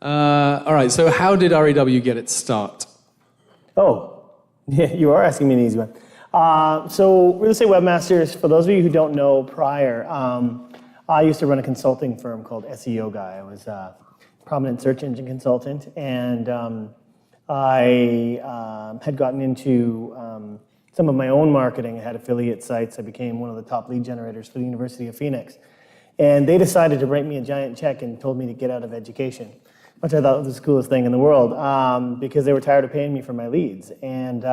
All right, so how did REW get its start? Oh, yeah, you are asking me an easy one. So Real Estate Webmasters, for those of you who don't know prior, I used to run a consulting firm called SEO Guy. I was a prominent search engine consultant, and I had gotten into some of my own marketing. I had affiliate sites. I became one of the top lead generators for the University of Phoenix. And they decided to write me a giant check and told me to get out of education, which I thought was the coolest thing in the world, because they were tired of paying me for my leads. And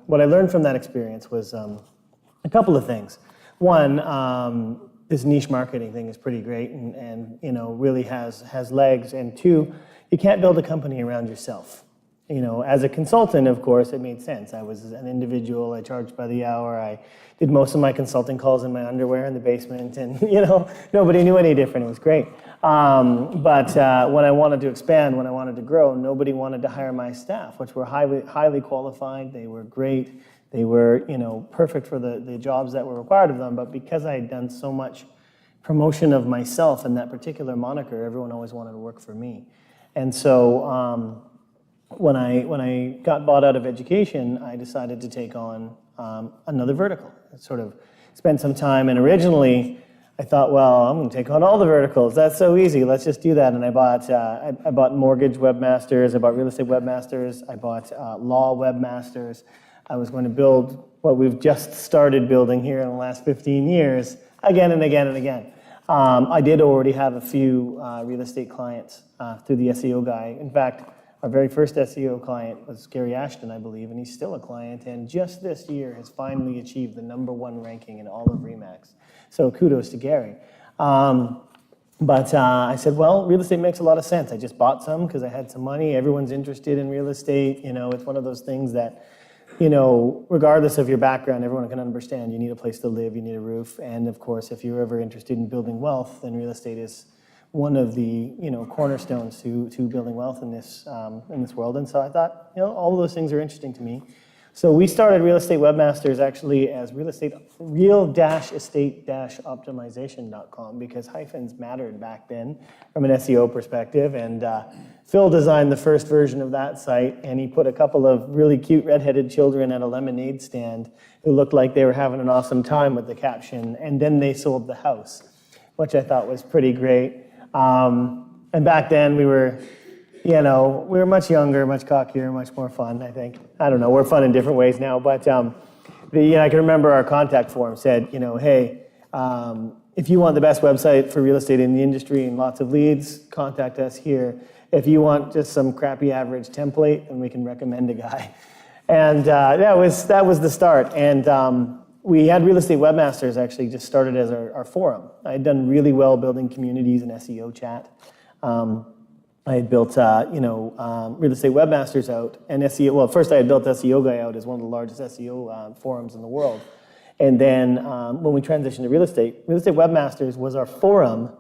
what I learned from that experience was a couple of things. One, this niche marketing thing is pretty great and you know, really has legs. And two, you can't build a company around yourself. You know, as a consultant, of course, it made sense. I was an individual. I charged by the hour. I did most of my consulting calls in my underwear in the basement, and you know, nobody knew any different. It was great. But when I wanted to expand, when I wanted to grow, nobody wanted to hire my staff, which were highly qualified. They were great. They were, you know, perfect for the jobs that were required of them. But because I had done so much promotion of myself in that particular moniker, everyone always wanted to work for me. And so when I got bought out of education, I decided to take on another vertical. I sort of spent some time, and originally I thought, well, I'm going to take on all the verticals. That's so easy. Let's just do that. And I bought mortgage webmasters. I bought real estate webmasters. I bought law webmasters. I was going to build what we've just started building here in the last 15 years, again and again and again. I did already have a few real estate clients through the SEO Guy. In fact, our very first SEO client was Carey, I believe, and he's still a client, and just this year has finally achieved the #1 ranking in all of RE/MAX. So kudos to Carey. But I said, well, real estate makes a lot of sense. I just bought some because I had some money. Everyone's interested in real estate. You know, it's one of those things that, you know, regardless of your background, everyone can understand. You need a place to live, you need a roof, and of course, if you're ever interested in building wealth, then real estate is one of the, you know, cornerstones to building wealth in this world. And so I thought, you know, all of those things are interesting to me. So we started Real Estate Webmasters actually as real-estate-optimization.com because hyphens mattered back then from an SEO perspective. And Phil designed the first version of that site, and he put a couple of really cute redheaded children at a lemonade stand who looked like they were having an awesome time with the caption, and then they sold the house, which I thought was pretty great. And back then we were, you know, we were much younger, much cockier, much more fun, I think. I don't know, we're fun in different ways now, but you know, I can remember our contact form said, you know, hey, if you want the best website for real estate in the industry and lots of leads, contact us here. If you want just some crappy average template, then we can recommend a guy. And that was the start. And we had Real Estate Webmasters actually just started as our forum. I had done really well building communities and SEO chat. I had built, Real Estate Webmasters out and SEO. Well, first I had built SEO Guy out as one of the largest SEO forums in the world. And then when we transitioned to Real Estate Webmasters was our forum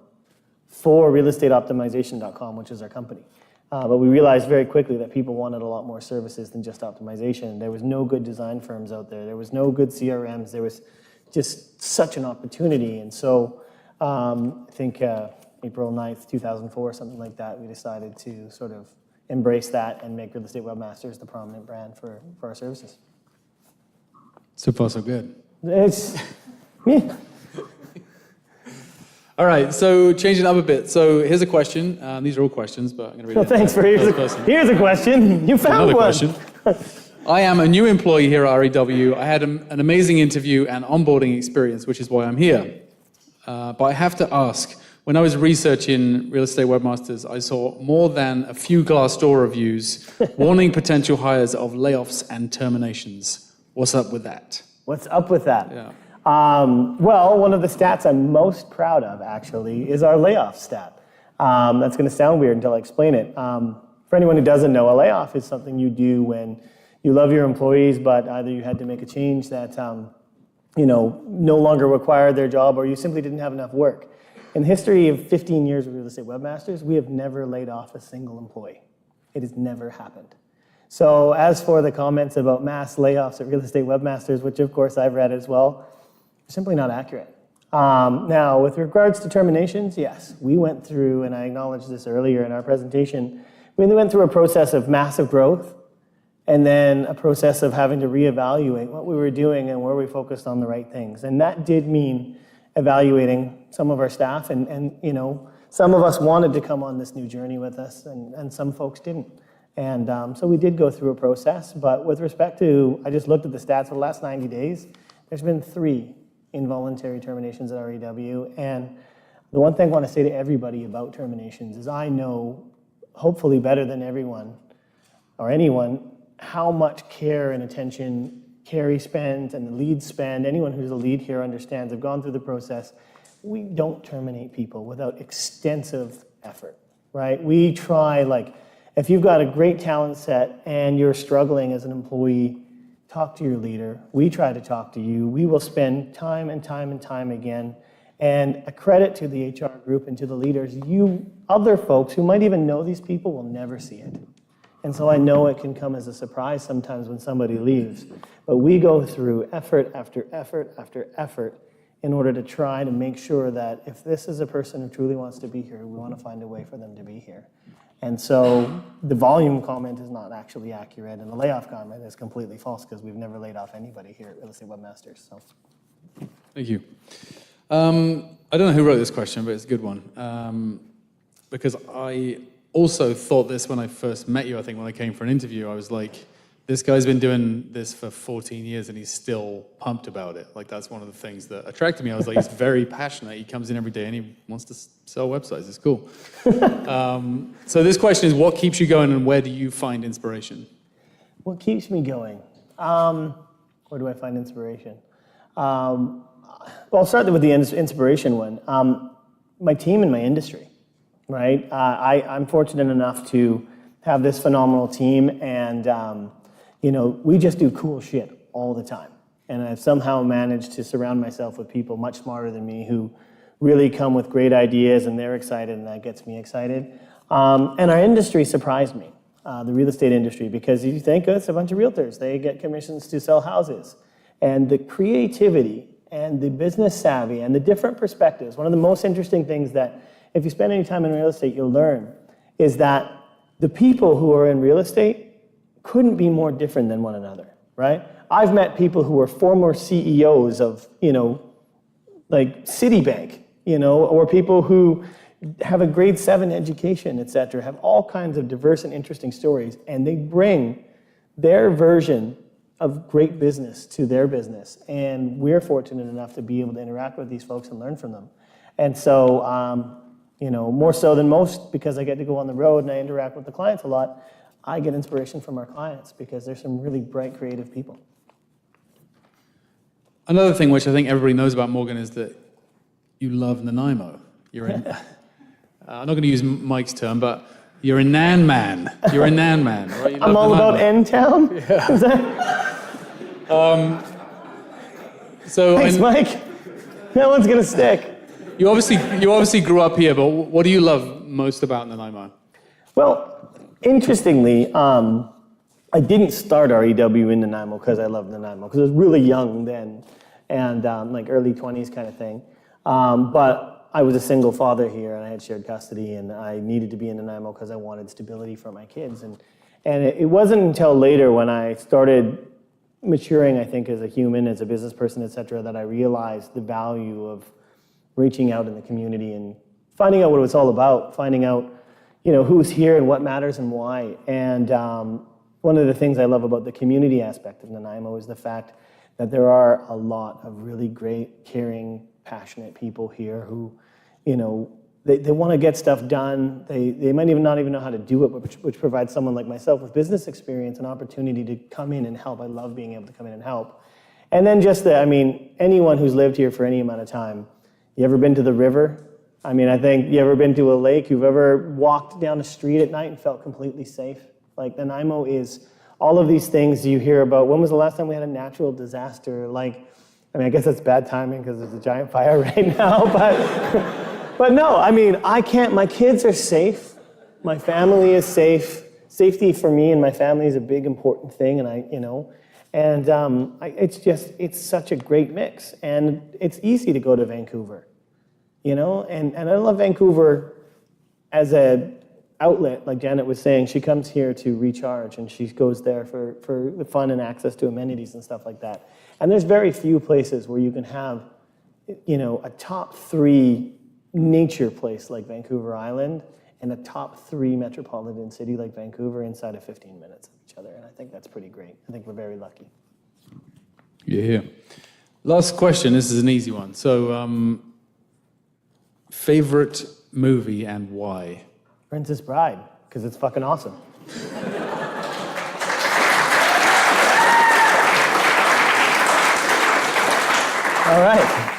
for realestateoptimization.com, which is our company. But we realized very quickly that people wanted a lot more services than just optimization. There was no good design firms out there. There was no good CRMs. There was just such an opportunity. And so I think April 9th, 2004, something like that, we decided to sort of embrace that and make Real Estate Webmasters the prominent brand for our services. So far, so good. It's, yeah. All right, so changing up a bit. So here's a question. These are all questions, but I'm going to read it. Thanks for here's a question. You found one. Question. I am a new employee here at REW. I had an amazing interview and onboarding experience, which is why I'm here. But I have to ask, when I was researching Real Estate Webmasters, I saw more than a few Glassdoor reviews warning potential hires of layoffs and terminations. What's up with that? What's up with that? Yeah. Well, one of the stats I'm most proud of, actually, is our layoff stat. That's going to sound weird until I explain it. For anyone who doesn't know, a layoff is something you do when you love your employees, but either you had to make a change that no longer required their job, or you simply didn't have enough work. In the history of 15 years of Real Estate Webmasters, we have never laid off a single employee. It has never happened. So as for the comments about mass layoffs at Real Estate Webmasters, which of course I've read as well, simply not accurate. Now, with regards to terminations, yes, we went through, and I acknowledged this earlier in our presentation, we went through a process of massive growth and then a process of having to reevaluate what we were doing and where we focused on the right things. And that did mean evaluating some of our staff, and you know, some of us wanted to come on this new journey with us, and some folks didn't. And so we did go through a process, but with respect to, I just looked at the stats for the last 90 days, there's been 3 involuntary terminations at REW, and the one thing I want to say to everybody about terminations is I know, hopefully better than everyone or anyone, how much care and attention Carey spends and the leads spend. Anyone who's a lead here understands, have gone through the process. We don't terminate people without extensive effort, right? We try, like, if you've got a great talent set and you're struggling as an employee, talk to your leader. We try to talk to you. We will spend time and time and time again. And a credit to the HR group and to the leaders, you other folks who might even know these people will never see it. And so I know it can come as a surprise sometimes when somebody leaves. But we go through effort after effort after effort in order to try to make sure that if this is a person who truly wants to be here, we want to find a way for them to be here. And so the volume comment is not actually accurate, and the layoff comment is completely false because we've never laid off anybody here at Real Estate Webmasters. So. Thank you. I don't know who wrote this question, but it's a good one. Because I also thought this when I first met you. I think when I came for an interview, I was like, this guy's been doing this for 14 years and he's still pumped about it. Like, that's one of the things that attracted me. I was like, he's very passionate. He comes in every day and he wants to sell websites. It's cool. So this question is, what keeps you going and where do you find inspiration? What keeps me going? Where do I find inspiration? Well, I'll start with the inspiration one. My team and my industry, right? I'm fortunate enough to have this phenomenal team, and you know, we just do cool shit all the time. And I've somehow managed to surround myself with people much smarter than me who really come with great ideas, and they're excited, and that gets me excited. And our industry surprised me, the real estate industry, because you think, oh, it's a bunch of realtors. They get commissions to sell houses. And the creativity and the business savvy and the different perspectives, one of the most interesting things that if you spend any time in real estate, you'll learn, is that the people who are in real estate couldn't be more different than one another, right? I've met people who are former CEOs of, you know, like Citibank, you know, or people who have a grade 7 education, et cetera, have all kinds of diverse and interesting stories, and they bring their version of great business to their business. And we're fortunate enough to be able to interact with these folks and learn from them. And so, you know, more so than most, because I get to go on the road and I interact with the clients a lot, I get inspiration from our clients because there's some really bright, creative people. Another thing which I think everybody knows about Morgan is that you love Nanaimo. You're in, I'm not going to use Mike's term, but you're a Nan man. You're a Nan man, right? I'm all about N-Town? Yeah. Is that? So Thanks, Mike. That one's going to stick. You obviously grew up here, but what do you love most about Nanaimo? Well, interestingly, I didn't start REW in Nanaimo because I loved Nanaimo, because I was really young then, and like early 20s kind of thing. But I was a single father here, and I had shared custody, and I needed to be in Nanaimo because I wanted stability for my kids. And it wasn't until later when I started maturing, I think, as a human, as a business person, et cetera, that I realized the value of reaching out in the community and finding out what it was all about, finding out, you know, who's here and what matters and why. And one of the things I love about the community aspect of Nanaimo is the fact that there are a lot of really great, caring, passionate people here who, you know, they want to get stuff done. They might even not even know how to do it, which provides someone like myself with business experience an opportunity to come in and help. I love being able to come in and help. And then just I mean, anyone who's lived here for any amount of time, you ever been to the river? I mean, I think you ever been to a lake? You've ever walked down a street at night and felt completely safe? Like, Nanaimo is all of these things you hear about. When was the last time we had a natural disaster? Like, I mean, I guess that's bad timing because there's a giant fire right now, but no, I mean, my kids are safe. My family is safe. Safety for me and my family is a big, important thing, and it's such a great mix. And it's easy to go to Vancouver, and I love Vancouver as a outlet, like Janet was saying. She comes here to recharge, and she goes there for the fun and access to amenities and stuff like that. And there's very few places where you can have, a top 3 nature place like Vancouver Island and a top 3 metropolitan city like Vancouver inside of 15 minutes of each other. And I think that's pretty great. I think we're very lucky. Yeah. Last question. This is an easy one. So, favorite movie and why? Princess Bride, because it's fucking awesome. All right.